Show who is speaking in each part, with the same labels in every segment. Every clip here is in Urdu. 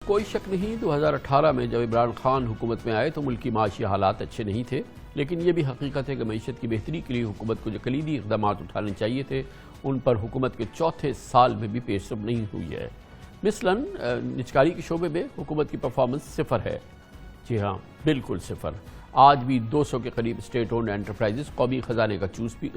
Speaker 1: کوئی شک نہیں 2018 میں جب عمران خان حکومت میں آئے تو ملک کی معاشی حالات اچھے نہیں تھے، لیکن یہ بھی حقیقت ہے کہ معیشت کی بہتری کے لیے حکومت کو جو کلیدی اقدامات اٹھانے چاہیے تھے ان پر حکومت کے چوتھے سال میں بھی پیشرفت نہیں ہوئی ہے۔ مثلاً نجکاری کے شعبے میں حکومت کی پرفارمنس صفر ہے۔ جی ہاں، بالکل صفر۔ آج بھی 200 کے قریب اسٹیٹ اونڈ انٹرپرائزز قومی خزانے کا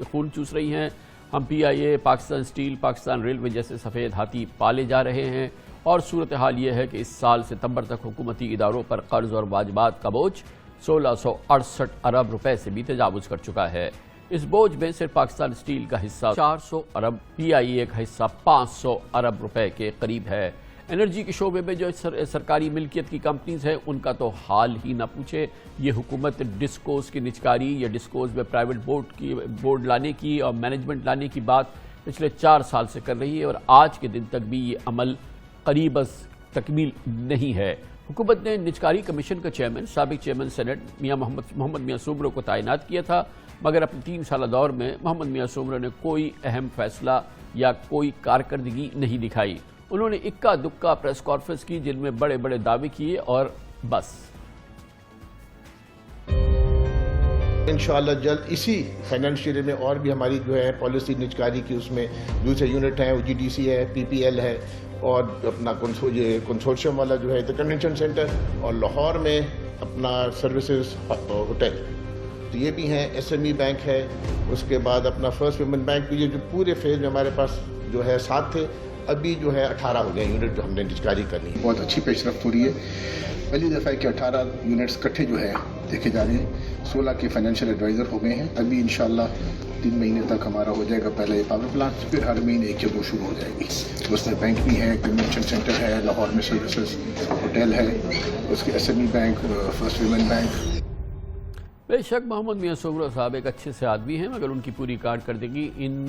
Speaker 1: خون چوس رہی ہیں۔ ہم پی آئی اے، پاکستان اسٹیل، پاکستان ریلوے جیسے سفید ہاتھی پالے جا رہے ہیں، اور صورتحال یہ ہے کہ اس سال ستمبر تک حکومتی اداروں پر قرض اور واجبات کا بوجھ 1668 ارب روپے سے بھی تجاوز کر چکا ہے۔ اس بوجھ میں صرف پاکستان اسٹیل کا حصہ 400 ارب، پی آئی اے کا حصہ 500 ارب روپے کے قریب ہے۔ انرجی کے شعبے میں جو سرکاری ملکیت کی کمپنیز ہیں ان کا تو حال ہی نہ پوچھے۔ یہ حکومت ڈسکوز کی نجکاری یا ڈسکوز میں پرائیویٹ بورڈ لانے کی اور مینجمنٹ لانے کی بات پچھلے 4 سال سے کر رہی ہے، اور آج کے دن تک بھی یہ عمل قریب از تکمیل نہیں ہے۔ حکومت نے نجکاری کمیشن کا چیئرمین، سابق چیئرمین سینٹ محمد میاں سومرو کو تعینات کیا تھا، مگر اپنے 3 سالہ دور میں محمد میاں سومرو نے کوئی اہم فیصلہ یا کوئی کارکردگی نہیں دکھائی۔ انہوں نے اکا دکا پریس کانفرنس کی جن میں بڑے بڑے دعوے کیے اور بس۔
Speaker 2: انشاءاللہ جلد اسی فائنینشیل میں اور بھی ہماری جو ہے پالیسی نجکاری کی اس میں دوسرے یونٹ ہیں، جی ڈی سی ہے، پی پی ایل ہے، اور اپنا کنسورشیم والا جو ہے کنونشن سینٹر، اور لاہور میں اپنا سروسز ہوٹل، تو یہ بھی ہیں۔ ایس ایم ای بینک ہے، اس کے بعد اپنا فرسٹ ویمن بینک، یہ جو پورے فیز میں ہمارے پاس جو ہے 7 تھے، ابھی جو ہے 18 ہو گئے یونٹ جو ہم نے نجکاری کرنی ہے۔
Speaker 3: بہت اچھی پیش رفت ہو رہی ہے۔ پہلی دفعہ کہ 18 یونٹس کٹھے جو ہے دیکھے جا رہے ہیں۔ 16 کے فائنینشیل ایڈوائزر ہو گئے ہیں۔ ابھی انشاءاللہ 3 مہینے تک ہمارا ہو جائے گا پہلا یہ پاور پلانٹ، پھر ہر مہینے 1 یا 2 شروع ہو جائے گی۔ اس میں بینک بھی ہے، کنونشن سینٹر ہے، لاہور میں سروسز ہوٹل ہے، اس کے S M E bank, first women bank.
Speaker 1: بے شک محمد میاں سومرو صاحب ایک اچھے سے آدمی ہیں، مگر ان کی پوری کارکردگی ان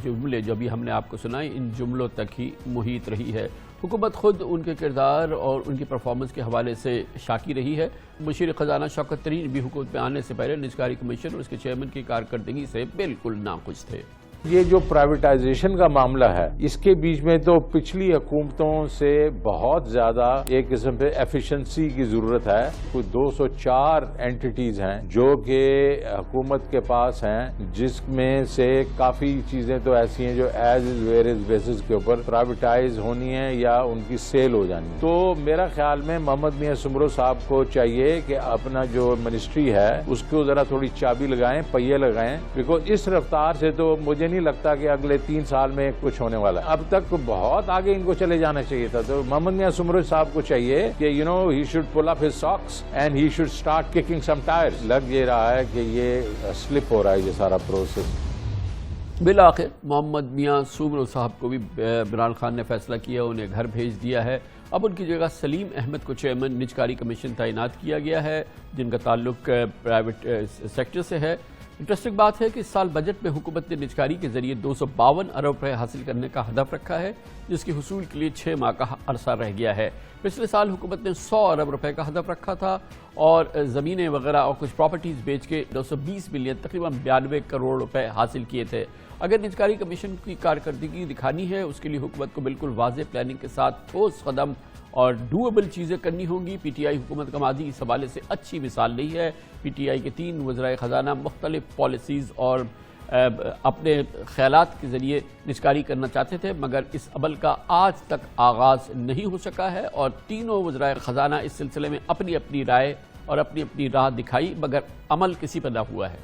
Speaker 1: جملے جو بھی ہم نے آپ کو سنائے ان جملوں تک ہی محیط رہی ہے۔ حکومت خود ان کے کردار اور ان کی پرفارمنس کے حوالے سے شاکی رہی ہے۔ مشیر خزانہ شوکت ترین بھی حکومت میں آنے سے پہلے نجکاری کمیشن اور اس کے چیئرمین کی کارکردگی سے بالکل ناخوش تھے۔
Speaker 4: یہ جو پرائیویٹائزیشن کا معاملہ ہے، اس کے بیچ میں تو پچھلی حکومتوں سے بہت زیادہ ایک قسم پہ ایفیشنسی کی ضرورت ہے۔ کوئی 204 اینٹیٹیز ہیں جو کہ حکومت کے پاس ہیں، جس میں سے کافی چیزیں تو ایسی ہیں جو as is where is basis کے اوپر پرائیویٹائز ہونی ہیں یا ان کی سیل ہو جانی ہے۔ تو میرا خیال میں محمد میاں سومرو صاحب کو چاہیے کہ اپنا جو منسٹری ہے اس کو ذرا تھوڑی چابی لگائیں، پہیے لگائیں، بیکاز اس رفتار سے تو مجھے نہیں لگتا کہ اگلے 3 سال میں کچھ ہونے والا ہے۔ اب تک بہت آگے ان کو چلے جانا چاہیے تھا۔ تو محمد میاں سومرو صاحب کو چاہیے کہ he should pull up his socks and he should start kicking some tires۔ لگ یہ رہا ہے کہ یہ سلپ ہو رہا ہے یہ سارا پروسیس۔
Speaker 1: بالآخر محمد میاں سومرو صاحب کو بھی عمران خان نے فیصلہ کیا، انہیں گھر بھیج دیا ہے۔ اب ان کی جگہ سلیم احمد کو چیئرمین نجکاری کمیشن تعینات کیا گیا ہے، جن کا تعلق پرائیویٹ سیکٹر سے ہے۔ انٹرسٹنگ بات ہے کہ اس سال بجٹ میں حکومت نے نجکاری کے ذریعے 252 ارب روپے حاصل کرنے کا ہدف رکھا ہے، جس کے حصول کے لیے 6 ماہ کا عرصہ رہ گیا ہے۔ پچھلے سال حکومت نے 100 ارب روپے کا ہدف رکھا تھا اور زمینیں وغیرہ اور کچھ پراپرٹیز بیچ کے 220 بلین تقریباً 92 کروڑ روپے حاصل کیے تھے۔ اگر نجکاری کمیشن کی کارکردگی دکھانی ہے، اس کے لیے حکومت کو بالکل واضح پلاننگ کے ساتھ ٹھوس قدم اور ڈویبل چیزیں کرنی ہوں گی۔ پی ٹی آئی حکومت کا ماضی اس حوالے سے اچھی مثال نہیں ہے۔ پی ٹی آئی کے 3 وزرائے خزانہ مختلف پالیسیز اور اپنے خیالات کے ذریعے نجکاری کرنا چاہتے تھے، مگر اس عمل کا آج تک آغاز نہیں ہو سکا ہے، اور تینوں وزرائے خزانہ اس سلسلے میں اپنی اپنی رائے اور اپنی اپنی راہ دکھائی، مگر عمل کسی پر نہ ہوا ہے۔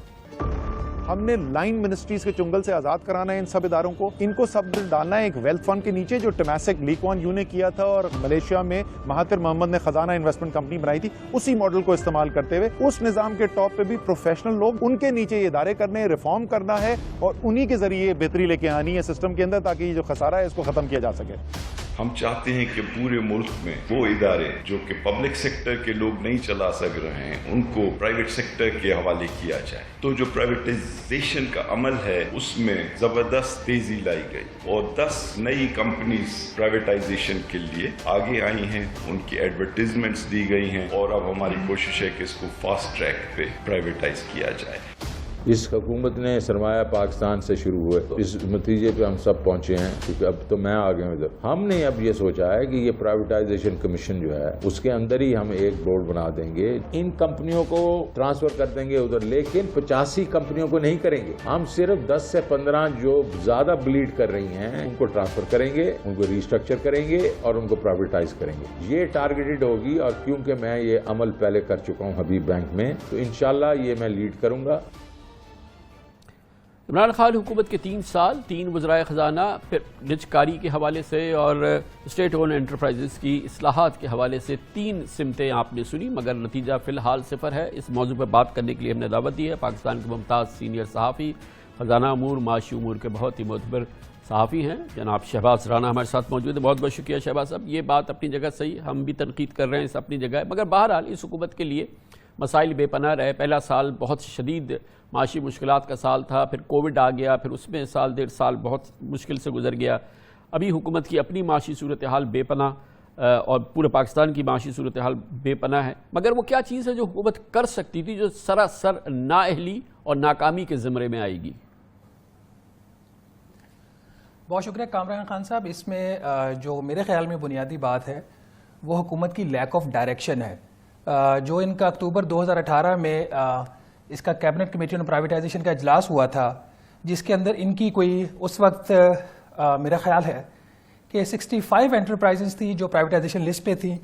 Speaker 5: ہم نے لائن منسٹریز کے چنگل سے آزاد کرانا ہے ان سب اداروں کو، ان کو سب ڈالنا ہے ایک ویلتھ فنڈ کے نیچے جو ٹیماسک لی کوان یو نے کیا تھا اور ملیشیا میں مہاتیر محمد نے خزانہ انویسٹمنٹ کمپنی بنائی تھی، اسی ماڈل کو استعمال کرتے ہوئے اس نظام کے ٹاپ پہ بھی پروفیشنل لوگ، ان کے نیچے یہ ادارے کرنے، ریفارم کرنا ہے اور انہی کے ذریعے بہتری لے کے آنی ہے سسٹم کے اندر، تاکہ یہ جو خسارہ ہے اس کو ختم کیا جا سکے۔
Speaker 6: ہم چاہتے ہیں کہ پورے ملک میں وہ ادارے جو کہ پبلک سیکٹر کے لوگ نہیں چلا سک رہے ہیں ان کو پرائیویٹ سیکٹر کے حوالے کیا جائے۔ تو جو پرائیویٹائزیشن کا عمل ہے اس میں زبردست تیزی لائی گئی اور 10 نئی کمپنیز پرائیویٹائزیشن کے لیے آگے آئی ہیں، ان کی ایڈورٹیزمنٹس دی گئی ہیں، اور اب ہماری کوشش ہے کہ اس کو فاسٹ ٹریک پہ پرائیویٹائز کیا جائے۔
Speaker 4: اس حکومت نے سرمایہ پاکستان سے شروع ہوئے، اس نتیجے پہ ہم سب پہنچے ہیں، کیونکہ اب تو میں آ گیا ہوں ادھر۔ ہم نے اب یہ سوچا ہے کہ یہ پرائیویٹائزیشن کمیشن جو ہے اس کے اندر ہی ہم ایک بورڈ بنا دیں گے، ان کمپنیوں کو ٹرانسفر کر دیں گے ادھر، لیکن 85 کمپنیوں کو نہیں کریں گے، ہم صرف 10 سے 15 جو زیادہ بلیڈ کر رہی ہیں ان کو ٹرانسفر کریں گے، ان کو ریسٹرکچر کریں گے اور ان کو پرائیویٹائز کریں گے۔ یہ ٹارگیٹڈ ہوگی، اور کیونکہ میں یہ عمل پہلے کر چکا ہوں حبیب بینک میں، تو انشاءاللہ یہ میں لیڈ کروں گا۔
Speaker 1: عمران خان حکومت کے 3 سال، 3 وزرائے خزانہ، پھر نج کاری کے حوالے سے اور اسٹیٹ اون انٹرپرائزز کی اصلاحات کے حوالے سے 3 سمتیں آپ نے سنی، مگر نتیجہ فی الحال 0 ہے۔ اس موضوع پر بات کرنے کے لیے ہم نے دعوت دی ہے پاکستان کے ممتاز سینئر صحافی، خزانہ امور، معاشی امور کے بہت ہی معتبر صحافی ہیں جناب شہباز رانا ہمارے ساتھ موجود ہیں۔ بہت بہت شکریہ شہباز صاحب، یہ بات اپنی جگہ صحیح، ہم بھی تنقید کر رہے ہیں، اس اپنی جگہ ہے، مگر بہرحال اس حکومت کے لیے مسائل بے پناہ رہے۔ پہلا سال بہت شدید معاشی مشکلات کا سال تھا، پھر کووڈ آ گیا، پھر اس میں سال 1.5 سال بہت مشکل سے گزر گیا۔ ابھی حکومت کی اپنی معاشی صورتحال بے پناہ اور پورے پاکستان کی معاشی صورتحال بے پناہ ہے، مگر وہ کیا چیز ہے جو حکومت کر سکتی تھی جو سراسر نااہلی اور ناکامی کے زمرے میں آئے گی؟
Speaker 7: بہت شکریہ کامران خان صاحب۔ اس میں جو میرے خیال میں بنیادی بات ہے وہ حکومت کی لیک آف ڈائریکشن ہے۔ جو ان کا اکتوبر 2018 میں اس کا کیبنٹ کمیٹی آن پرائیویٹائزیشن کا اجلاس ہوا تھا، جس کے اندر ان کی کوئی اس وقت میرا خیال ہے کہ 65 انٹرپرائزز تھی جو پرائیویٹائزیشن لسٹ پہ تھیں،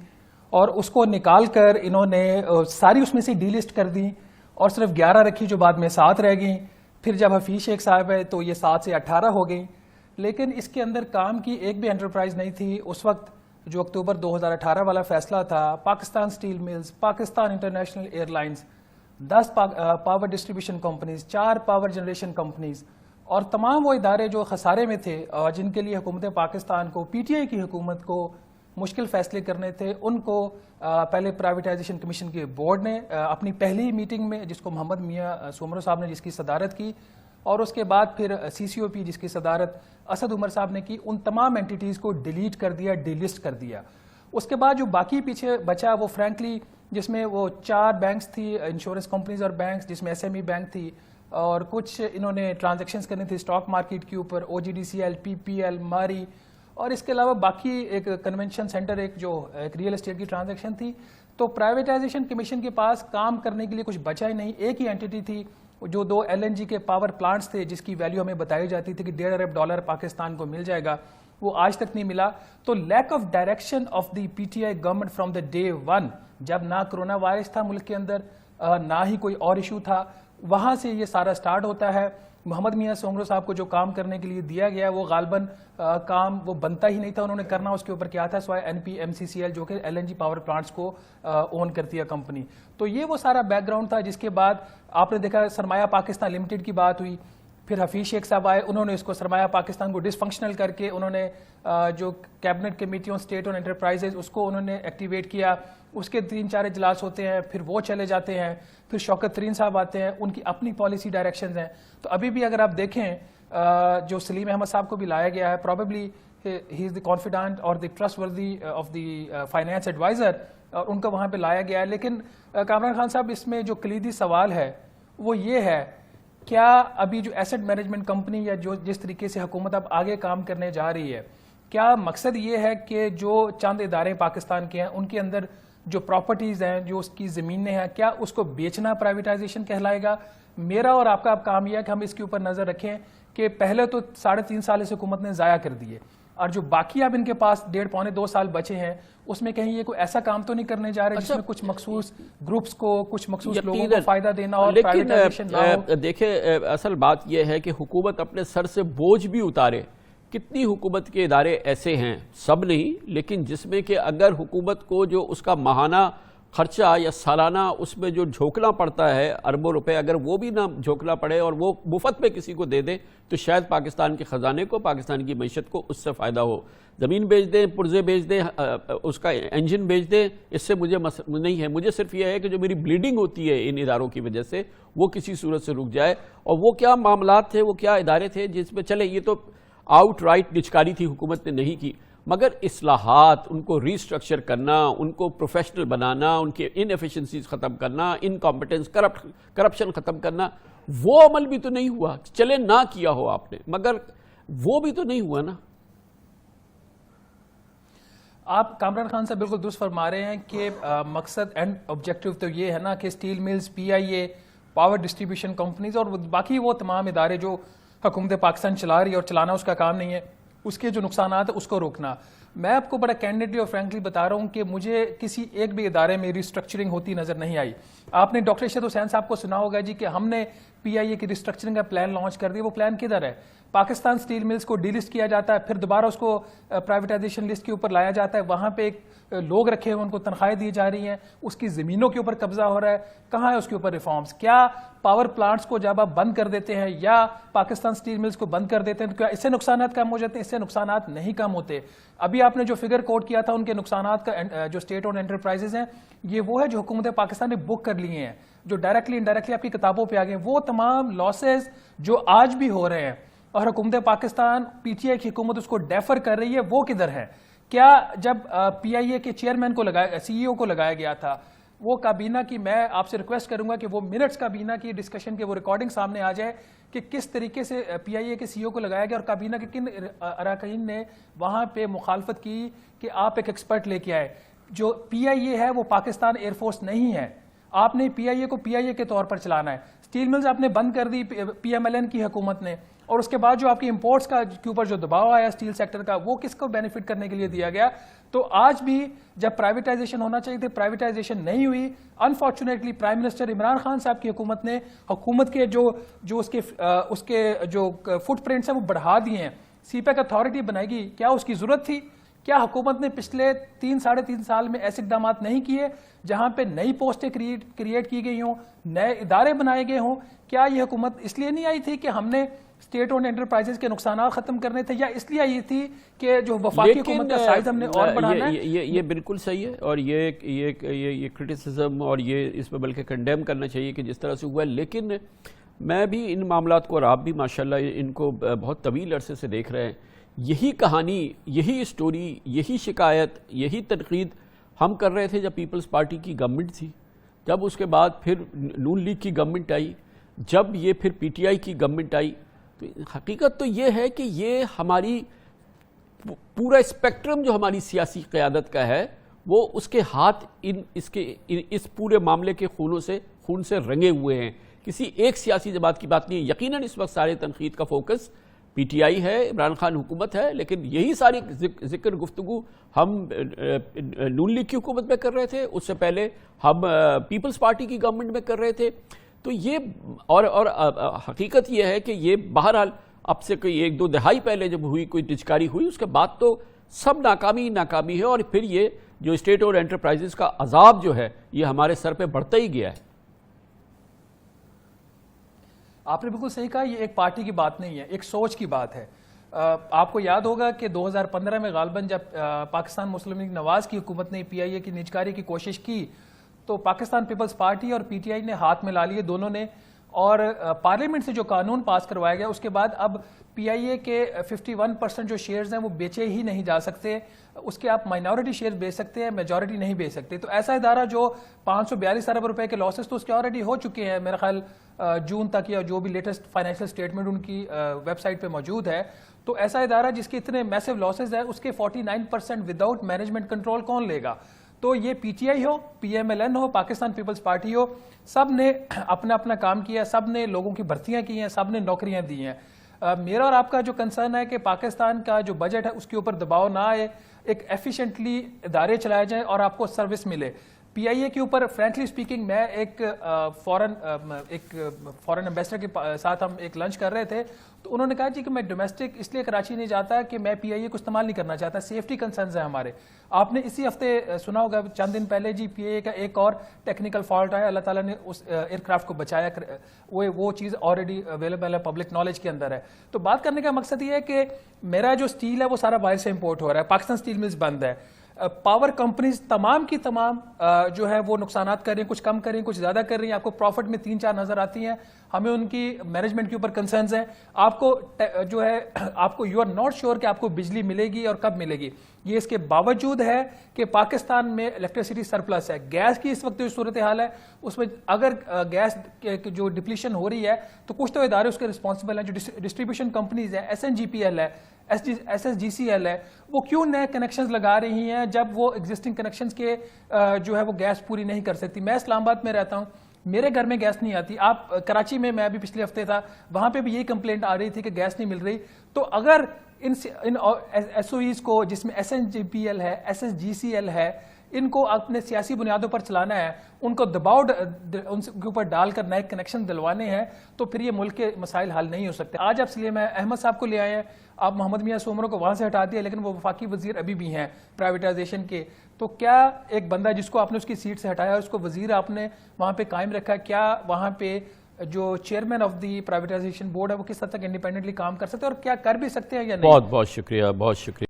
Speaker 7: اور اس کو نکال کر انہوں نے ساری اس میں سے ڈی لسٹ کر دی اور صرف 11 رکھی جو بعد میں 7 رہ گئیں۔ پھر جب حفیظ شیخ صاحب ہے تو یہ 7 سے 18 ہو گئیں، لیکن اس کے اندر کام کی ایک بھی انٹرپرائز نہیں تھی۔ اس وقت جو اکتوبر 2018 والا فیصلہ تھا، Pakistan steel mills, Pakistan international air lines, 10 power distribution companies, 4 power generation companies, اور تمام وہ ادارے جو خسارے میں تھے اور جن کے لیے حکومت پاکستان کو، پی ٹی آئی کی حکومت کو مشکل فیصلے کرنے تھے، ان کو پہلے پرائیویٹائزیشن کمیشن کے بورڈ نے اپنی پہلی میٹنگ میں، جس کو محمد میاں سومرو صاحب نے جس کی صدارت کی، اور اس کے بعد پھر سی سی او پی جس کی صدارت اسد عمر صاحب نے کی، ان تمام اینٹیٹیز کو ڈیلیٹ کر دیا، ڈی لسٹ کر دیا۔ اس کے بعد جو باقی پیچھے بچا وہ فرینکلی جس میں وہ 4 بینکس تھی، انشورنس کمپنیز اور بینکس، جس میں ایس ایم ای بینک تھی، اور کچھ انہوں نے ٹرانزیکشنز کرنی تھی اسٹاک مارکیٹ کے اوپر، او جی ڈی سی ایل، پی پی ایل، ماری، اور اس کے علاوہ باقی ایک کنونشن سینٹر، ایک ریئل اسٹیٹ کی ٹرانزیکشن تھی۔ تو پرائیویٹائزیشن کمیشن کے پاس کام کرنے کے لیے کچھ بچا ہی نہیں۔ ایک ہی اینٹیٹی تھی جو 2 ایل این جی کے پاور پلانٹس تھے، جس کی ویلیو ہمیں بتائی جاتی تھی کہ $1.5 ارب پاکستان کو مل جائے گا، وہ آج تک نہیں ملا۔ تو lack of direction of the P T I government from the day 1، جب نہ کرونا وائرس تھا ملک کے اندر، نہ ہی کوئی اور ایشو تھا، وہاں سے یہ سارا سٹارٹ ہوتا ہے۔ محمد میاں سومرو صاحب کو جو کام کرنے کے لیے دیا گیا وہ غالباً کام وہ بنتا ہی نہیں تھا، انہوں نے کرنا اس کے اوپر کیا تھا سوائے N P M C C L جو کہ L N G power plants کو اون کرتی ہے کمپنی۔ تو یہ وہ سارا بیک گراؤنڈ تھا، جس کے بعد آپ نے دیکھا سرمایہ پاکستان لمیٹڈ کی بات ہوئی، پھر حفیظ شیخ صاحب آئے، انہوں نے اس کو سرمایہ پاکستان کو ڈس فنکشنل کر کے انہوں نے جو cabinet committee on state owned enterprises اس کو انہوں نے ایکٹیویٹ کیا، اس کے 3-4 اجلاس ہوتے ہیں، پھر وہ چلے جاتے ہیں، پھر شوکت ترین صاحب آتے ہیں، ان کی اپنی پالیسی ڈائریکشنز ہیں۔ تو ابھی بھی اگر آپ دیکھیں جو سلیم احمد صاحب کو بھی لایا گیا ہے، probably he is the confident اور the trustworthy of the finance adviser, اور ان کو وہاں پہ لایا گیا ہے۔ لیکن کامران خان صاحب اس میں جو کلیدی سوال ہے وہ یہ ہے، کیا ابھی جو ایسٹ مینجمنٹ کمپنی یا جو جس طریقے سے حکومت اب آگے کام کرنے جا رہی ہے، کیا مقصد یہ ہے کہ جو چند ادارے پاکستان کے ہیں ان کے اندر جو پراپرٹیز ہیں، جو اس کی زمینیں ہیں، کیا اس کو بیچنا پرائیویٹائزیشن کہلائے گا؟ میرا اور آپ کا اب کام یہ ہے کہ ہم اس کے اوپر نظر رکھیں کہ پہلے تو 3.5 سال اس حکومت نے ضائع کر دیے، اور جو باقی اب ان کے پاس 1.5-2 سال بچے ہیں اس میں کہیں یہ کوئی ایسا کام تو نہیں کرنے جا رہے جس میں کچھ مخصوص گروپس کو، کچھ مخصوص لوگوں کو فائدہ دینا اور پرائیویٹائزیشن نہ ہو۔
Speaker 1: دیکھیں اصل بات یہ ہے کہ حکومت اپنے سر سے بوجھ بھی اتارے۔ کتنی حکومت کے ادارے ایسے ہیں، سب نہیں، لیکن جس میں کہ اگر حکومت کو جو اس کا ماہانہ خرچہ یا سالانہ اس میں جو جھونکنا پڑتا ہے اربوں روپے، اگر وہ بھی نہ جھونکنا پڑے اور وہ مفت پہ کسی کو دے دیں تو شاید پاکستان کے خزانے کو، پاکستان کی معیشت کو اس سے فائدہ ہو۔ زمین بیچ دیں، پرزے بیچ دیں، اس کا انجن بیچ دیں، اس سے مجھے نہیں ہے۔ مجھے صرف یہ ہے کہ جو میری بلیڈنگ ہوتی ہے ان اداروں کی وجہ سے وہ کسی صورت سے رک جائے۔ اور وہ کیا معاملات تھے، وہ کیا ادارے تھے جس میں چلے یہ تو آؤٹ رائٹ نچکاری تھی، حکومت نے نہیں کی، مگر اصلاحات، ان کو ریسٹرکچر کرنا، ان کو پروفیشنل بنانا، ان کے ان ایفیشنسیز ختم کرنا، انکمپٹنس، کرپشن ختم کرنا، وہ عمل بھی تو نہیں ہوا. چلے نہ کیا ہو آپ نے, مگر وہ بھی تو نہیں ہوا نا.
Speaker 7: آپ کامران خان صاحب بالکل درست فرما رہے ہیں کہ مقصد اینڈ آبجیکٹو تو یہ ہے نا کہ اسٹیل ملز, پی آئی اے, پاور ڈسٹریبیوشن کمپنیز اور باقی وہ تمام ادارے جو حکومت پاکستان چلا رہی ہے اور چلانا اس کا کام نہیں ہے, اس کے جو نقصانات ہیں اس کو روکنا. میں آپ کو بڑا کینڈیڈلی اور فرینکلی بتا رہا ہوں کہ مجھے کسی ایک بھی ادارے میں ریسٹرکچرنگ ہوتی نظر نہیں آئی. آپ نے ڈاکٹر ارشد حسین صاحب کو سنا ہوگا جی کہ ہم نے پی آئی اے کی ریسٹرکچرنگ کا پلان لانچ کر دیا. وہ پلان کدھر ہے؟ پاکستان اسٹیل ملز کو ڈی لسٹ کیا جاتا ہے, پھر دوبارہ اس کو پرائیویٹائزیشن لسٹ کے اوپر لایا جاتا ہے, وہاں پہ ایک لوگ رکھے ہوئے ان کو تنخواہیں دی جا رہی ہیں, اس کی زمینوں کے اوپر قبضہ ہو رہا ہے. کہاں ہے اس کے اوپر ریفارمز؟ کیا پاور پلانٹس کو جب آپ بند کر دیتے ہیں یا پاکستان اسٹیل ملز کو بند کر دیتے ہیں تو کیا اس سے نقصانات کم ہو جاتے ہیں؟ اس سے نقصانات نہیں کم ہوتے. ابھی آپ نے جو فگر کوٹ کیا تھا ان کے نقصانات کا, جو اسٹیٹ اونڈ انٹرپرائزز ہیں, یہ وہ ہے جو حکومت پاکستان نے بک کر لیے ہیں, جو ڈائریکٹلی انڈائریکٹلی آپ کی کتابوں پہ آ گئے. وہ تمام لاسز جو آج بھی ہو رہے ہیں اور حکومت پاکستان پی ٹی آئی کی حکومت اس کو ڈیفر کر رہی ہے, وہ کدھر ہے؟ کیا جب پی آئی اے کے چیئرمین کو لگایا, سی ای او کو لگایا گیا تھا, وہ کابینہ کی, میں آپ سے ریکویسٹ کروں گا کہ وہ منٹس کابینہ کی ڈسکشن کے وہ ریکارڈنگ سامنے آ جائے کہ کس طریقے سے پی آئی اے کے سی ای او کو لگایا گیا اور کابینہ کے کن اراکین نے وہاں پہ مخالفت کی کہ آپ ایک ایکسپرٹ لے کے آئے. جو پی آئی اے ہے وہ پاکستان ایئر فورس نہیں ہے. آپ نے پی آئی اے کو پی آئی اے کے طور پر چلانا ہے. اسٹیل ملز آپ نے بند کر دی پی ایم ایل این کی حکومت نے, اور اس کے بعد جو آپ کی امپورٹس کا کے اوپر جو دباؤ آیا اسٹیل سیکٹر کا, وہ کس کو بینیفٹ کرنے کے لیے دیا گیا؟ تو آج بھی جب پرائیویٹائزیشن ہونا چاہیے تھے, پرائیویٹائزیشن نہیں ہوئی. Unfortunately prime minister Imran Khan صاحب کی حکومت نے حکومت کے جو اس کے جو فٹ پرنٹس ہیں وہ بڑھا دیے ہیں. سی پیک اتھارٹی بنائے گی, کیا اس کی ضرورت تھی؟ کیا حکومت نے پچھلے 3-3.5 سال میں ایسے اقدامات نہیں کیے جہاں پہ نئی پوسٹیں کریٹ کی گئی ہوں, نئے ادارے بنائے گئے ہوں؟ کیا یہ حکومت اس لیے نہیں آئی تھی کہ ہم نے اسٹیٹ اونڈ انٹرپرائزز کے نقصانات ختم کرنے تھے, یا اس لیے آئی تھی کہ جو وفاقی حکومت کا سائز ہم نے اور بڑھانا ہے؟
Speaker 1: یہ بالکل صحیح ہے, اور یہ کرٹیسزم اور یہ اس پہ بلکہ کنڈیم کرنا چاہیے کہ جس طرح سے ہوا ہے. لیکن میں بھی ان معاملات کو, اور آپ بھی ماشاءاللہ ان کو بہت طویل عرصے سے دیکھ رہے ہیں, یہی کہانی, یہی اسٹوری, یہی شکایت, یہی تنقید ہم کر رہے تھے جب پیپلز پارٹی کی گورنمنٹ تھی, جب اس کے بعد پھر نون لیگ کی گورنمنٹ آئی, جب یہ پھر پی ٹی آئی کی گورنمنٹ آئی. تو حقیقت تو یہ ہے کہ یہ ہماری پورا اسپیکٹرم جو ہماری سیاسی قیادت کا ہے وہ اس کے ہاتھ اس پورے معاملے کے خون سے رنگے ہوئے ہیں. کسی ایک سیاسی جماعت کی بات نہیں ہے. یقیناً اس وقت سارے تنقید کا فوکس پی ٹی آئی ہے, عمران خان حکومت ہے, لیکن یہی ساری ذکر گفتگو ہم نون لیگ کی حکومت میں کر رہے تھے, اس سے پہلے ہم پیپلز پارٹی کی گورنمنٹ میں کر رہے تھے. تو یہ اور حقیقت یہ ہے کہ یہ بہرحال اب سے کوئی 1-2 دہائی پہلے جب ہوئی کوئی ٹچکاری ہوئی, اس کے بعد تو سب ناکامی ہے, اور پھر یہ جو اسٹیٹ اور انٹرپرائزز کا عذاب جو ہے یہ ہمارے سر پہ بڑھتا ہی گیا ہے.
Speaker 7: آپ نے بالکل صحیح کہا, یہ ایک پارٹی کی بات نہیں ہے, ایک سوچ کی بات ہے. آپ کو یاد ہوگا کہ 2015 میں غالباً جب پاکستان مسلم لیگ نواز کی حکومت نے پی آئی اے کی نجکاری کی کوشش کی تو پاکستان پیپلز پارٹی اور پی ٹی آئی نے ہاتھ ملا لیے دونوں نے, اور پارلیمنٹ سے جو قانون پاس کروایا گیا اس کے بعد اب پی آئی اے کے 51% جو شیئرز ہیں وہ بیچے ہی نہیں جا سکتے. اس کے آپ مائنورٹی شیئر بیچ سکتے ہیں, میجورٹی نہیں بیچ سکتے. تو ایسا ادارہ جو 542 ارب روپے کے لاسز تو اس کے آلریڈی ہو چکے ہیں میرا خیال جون تک, یا جو بھی لیٹسٹ فائنینشیل سٹیٹمنٹ ان کی ویب سائٹ پہ موجود ہے. تو ایسا ادارہ جس کے اتنے میسو لاسز ہیں اس کے 49% وداؤٹ مینجمنٹ کنٹرول کون لے گا؟ تو یہ پی ٹی آئی ہو, پی ایم ایل این ہو, پاکستان پیپلز پارٹی ہو, سب نے اپنا اپنا کام کیا, سب نے لوگوں کی بھرتیاں کی ہیں, سب نے نوکریاں دی ہیں. میرا اور آپ کا جو کنسرن ہے کہ پاکستان کا جو بجٹ ہے اس کے اوپر دباؤ نہ آئے, ایک ایفیشینٹلی ادارے چلائے جائیں اور آپ کو سروس ملے. پی آئی اے کے اوپر فرینکلی اسپیکنگ میں ایک فورن ایمبیسڈر کے ساتھ ہم ایک لنچ کر رہے تھے, تو انہوں نے کہا جی کہ میں ڈومیسٹک اس لیے کراچی نہیں جاتا کہ میں پی آئی اے کو استعمال نہیں کرنا چاہتا, سیفٹی کنسرنز ہیں ہمارے. آپ نے اسی ہفتے سنا ہوگا چند دن پہلے جی پی آئی اے کا ایک اور ٹیکنیکل فالٹ آیا, اللہ تعالیٰ نے اس ایئر کرافٹ کو بچایا, وہ چیز آلریڈی اویلیبل ہے, پبلک نالج کے اندر ہے. تو بات کرنے کا مقصد یہ ہے کہ میرا جو اسٹیل ہے وہ سارا باہر سے امپورٹ ہو رہا ہے, پاکستان اسٹیل ملز بند ہے. پاور کمپنیز تمام کی تمام جو ہے وہ نقصانات کر رہی ہیں, کچھ کم کر رہی ہیں, کچھ زیادہ کر رہی ہیں. آپ کو پروفٹ میں 3-4 نظر آتی ہیں, ہمیں ان کی مینجمنٹ کے اوپر کنسرنز ہیں. آپ کو جو ہے آپ کو یو آر ناٹ شیور کہ آپ کو بجلی ملے گی اور کب ملے گی. یہ اس کے باوجود ہے کہ پاکستان میں الیکٹریسٹی سرپلس ہے. گیس کی اس وقت جو صورتحال ہے اس میں اگر گیس جو ڈپلیشن ہو رہی ہے تو کچھ تو ادارے اس کے رسپانسبل ہیں, جو ڈسٹریبیوشن کمپنیز ہیں, SNGPL ہے, SSGCL ہے, وہ کیوں نئے کنیکشنز لگا رہی ہیں جب وہ ایگزسٹنگ کنیکشنز کے جو ہے وہ گیس پوری نہیں کر سکتی. میں اسلام آباد میں رہتا ہوں, میرے گھر میں گیس نہیں آتی. آپ کراچی میں ابھی پچھلے ہفتے تھا, وہاں پہ بھی یہی کمپلینٹ آ رہی تھی کہ گیس نہیں مل رہی. تو اگر ان SOEs کو, جس میں SNGPL ہے, SSGCL ہے, ان کو اپنے سیاسی بنیادوں پر چلانا ہے, ان کو دباؤ ان کے اوپر ڈال کر نئے کنیکشن دلوانے ہیں, تو پھر یہ ملک کے مسائل حل نہیں ہو سکتے. آج آپ سلیم احمد صاحب کو لے آئے ہیں, آپ محمد میاں سومرو کو وہاں سے ہٹا دیا, لیکن وہ وفاقی وزیر ابھی بھی ہیں پرائیویٹائزیشن کے. تو کیا ایک بندہ جس کو آپ نے اس کی سیٹ سے ہٹایا, اس کو وزیر آپ نے وہاں پہ قائم رکھا, کیا وہاں پہ جو chairman of the privatisation board ہے وہ کس حد تک انڈیپینڈنٹلی کام کر سکتے ہیں, اور کیا کر بھی سکتے ہیں یا نہیں؟
Speaker 1: بہت بہت شکریہ, بہت شکریہ.